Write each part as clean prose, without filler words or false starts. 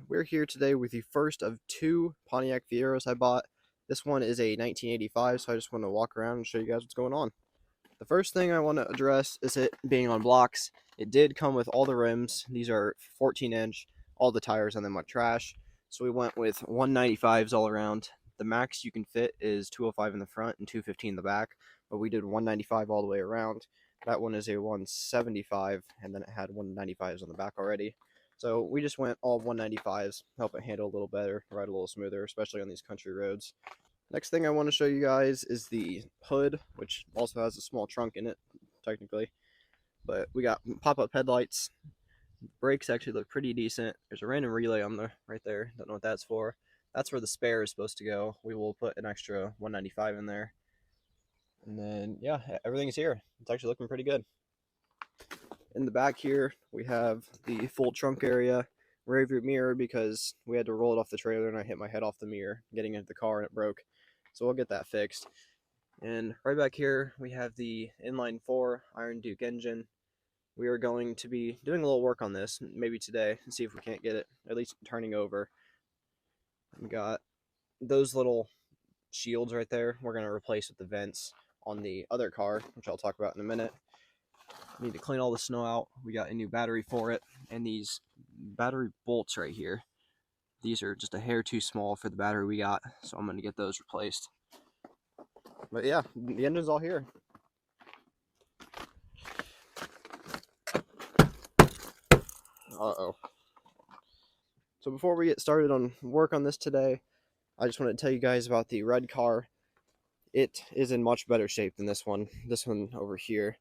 We're here today with the first of two Pontiac Fieros I bought. This one is a 1985, so I just want to walk around and show you guys what's going on. The first thing I want to address is it being on blocks. It did come with all the rims. These are 14-inch. All the tires on them are trash. So we went with 195s all around. The max you can fit is 205 in the front and 215 in the back, but we did 195 all the way around. That one is a 175, and then it had 195s on the back already. So we just went all 195s, help it handle a little better, ride a little smoother, especially on these country roads. Next thing I want to show you guys is the hood, which also has a small trunk in it, technically. But we got pop-up headlights. Brakes actually look pretty decent. There's a random relay on the right there. Don't know what that's for. That's where the spare is supposed to go. We will put an extra 195 in there. And then, yeah, everything's here. It's actually looking pretty good. In the back here, we have the full trunk area, rear view mirror, because we had to roll it off the trailer and I hit my head off the mirror getting into the car and it broke. So we'll get that fixed. And right back here, we have the inline 4 Iron Duke engine. We are going to be doing a little work on this, maybe today, and see if we can't get it at least turning over. We got those little shields right there. We're going to replace with the vents on the other car, which I'll talk about in a minute. Need to clean all the snow out. We got a new battery for it, and these battery bolts right here, these are just a hair too small for the battery we got, so I'm going to get those replaced. But yeah, the engine's all here. So before we get started on work on this today, I just want to tell you guys about the red car. It is in much better shape than this one over here.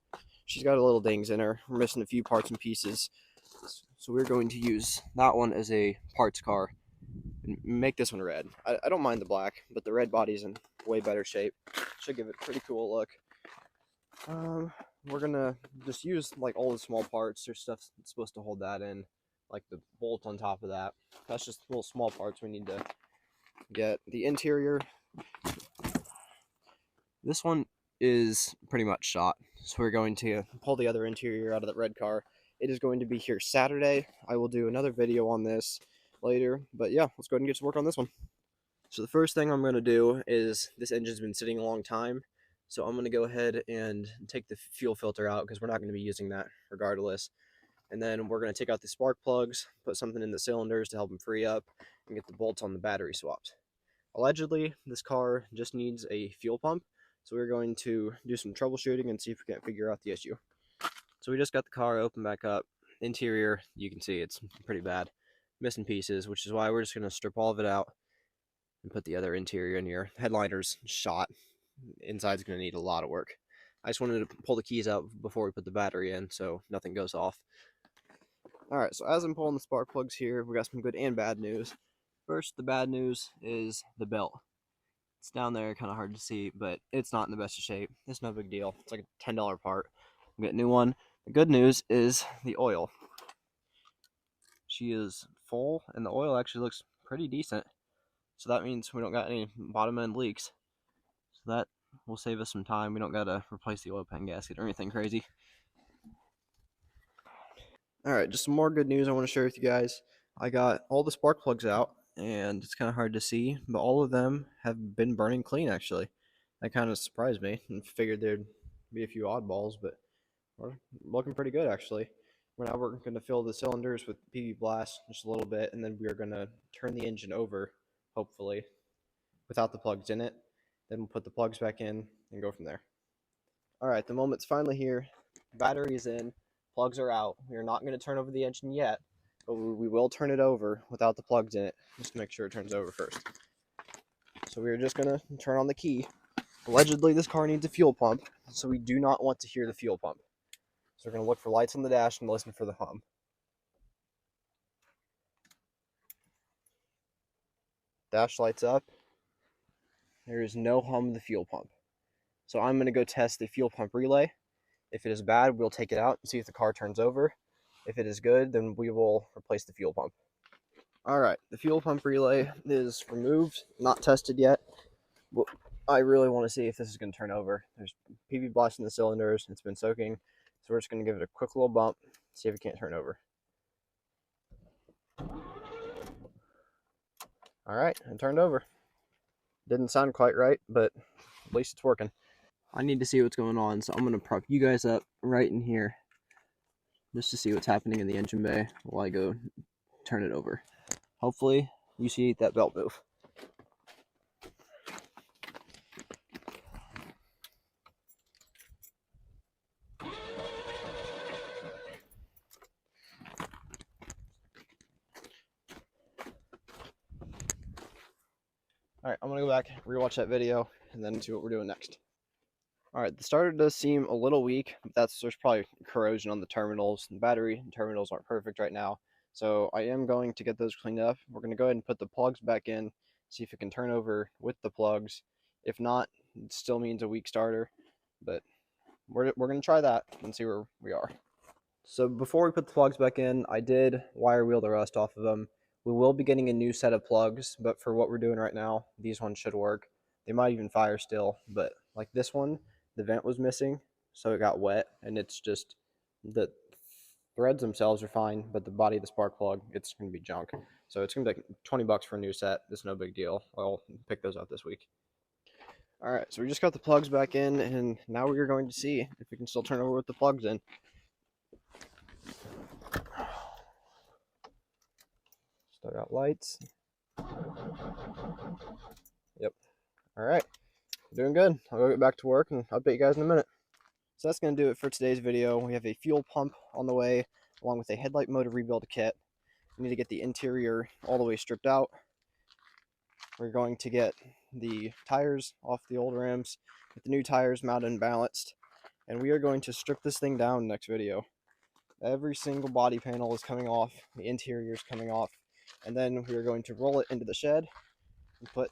She's got a little dings in her. We're missing a few parts and pieces. So we're going to use that one as a parts car and make this one red. I don't mind the black, but the red body's in way better shape. Should give it a pretty cool look. We're gonna just use like all the small parts. There's stuff that's supposed to hold that in, like the bolt on top of that. That's just little small parts we need to get. The interior, this one is pretty much shot. So we're going to pull the other interior out of that red car. It is going to be here Saturday. I will do another video on this later. But yeah, let's go ahead and get to work on this one. So the first thing I'm going to do is, this engine's been sitting a long time. So I'm going to go ahead and take the fuel filter out because we're not going to be using that regardless. And then we're going to take out the spark plugs, put something in the cylinders to help them free up, and get the bolts on the battery swapped. Allegedly, this car just needs a fuel pump. So we're going to do some troubleshooting and see if we can't figure out the issue. So we just got the car open back up. Interior, you can see it's pretty bad. Missing pieces, which is why we're just going to strip all of it out and put the other interior in here. Headliner's shot. Inside's going to need a lot of work. I just wanted to pull the keys out before we put the battery in so nothing goes off. Alright, so as I'm pulling the spark plugs here, we got some good and bad news. First, the bad news is the belt. It's down there, kind of hard to see, but it's not in the best of shape. It's no big deal. It's like a $10 part. We'll get a new one. The good news is the oil. She is full, and the oil actually looks pretty decent. So that means we don't got any bottom end leaks. So that will save us some time. We don't got to replace the oil pan gasket or anything crazy. Alright, just some more good news I want to share with you guys. I got all the spark plugs out, and it's kind of hard to see, but all of them have been burning clean, actually. That kind of surprised me, and figured there'd be a few oddballs, but we're looking pretty good, actually. We're going to fill the cylinders with PV Blast just a little bit, and then we're going to turn the engine over, hopefully, without the plugs in it. Then we'll put the plugs back in and go from there. Alright, the moment's finally here. Battery is in. Plugs are out. We are not going to turn over the engine yet, but we will turn it over without the plugs in it, just to make sure it turns over first. So we're just going to turn on the key. Allegedly, this car needs a fuel pump, so we do not want to hear the fuel pump. So we're going to look for lights on the dash and listen for the hum. Dash lights up. There is no hum of the fuel pump. So I'm going to go test the fuel pump relay. If it is bad, we'll take it out and see if the car turns over. If it is good, then we will replace the fuel pump. Alright, the fuel pump relay is removed, not tested yet. But I really want to see if this is going to turn over. There's PV Blast in the cylinders, it's been soaking. So we're just going to give it a quick little bump, see if it can't turn over. All right, and turned over. Didn't sound quite right, but at least it's working. I need to see what's going on, so I'm gonna prop you guys up right in here just to see what's happening in the engine bay while I go turn it over. Hopefully you see that belt move. All right, I'm gonna go back, rewatch that video, and then see what we're doing next. All right, the starter does seem a little weak, but there's probably corrosion on the terminals. The battery and terminals aren't perfect right now, so I am going to get those cleaned up. We're gonna go ahead and put the plugs back in, see if it can turn over with the plugs. If not, it still means a weak starter, but we're gonna try that and see where we are. So before we put the plugs back in, I did wire wheel the rust off of them. We will be getting a new set of plugs, but for what we're doing right now, these ones should work. They might even fire still, but like this one, the vent was missing, so it got wet, and it's just the threads themselves are fine, but the body of the spark plug, it's going to be junk. So it's going to be like 20 bucks for a new set. It's no big deal. I'll pick those up this week. All right, so we just got the plugs back in, and now we are going to see if we can still turn over with the plugs in. Still got lights. Yep. All right. Doing good. I'll go get back to work and update you guys in a minute. So that's going to do it for today's video. We have a fuel pump on the way, along with a headlight motor rebuild kit. We need to get the interior all the way stripped out. We're going to get the tires off the old rims, get the new tires mounted and balanced, and we are going to strip this thing down next video. Every single body panel is coming off, the interior is coming off, and then we are going to roll it into the shed and put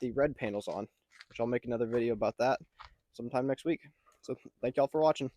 the red panels on, which I'll make another video about that sometime next week. So thank y'all for watching.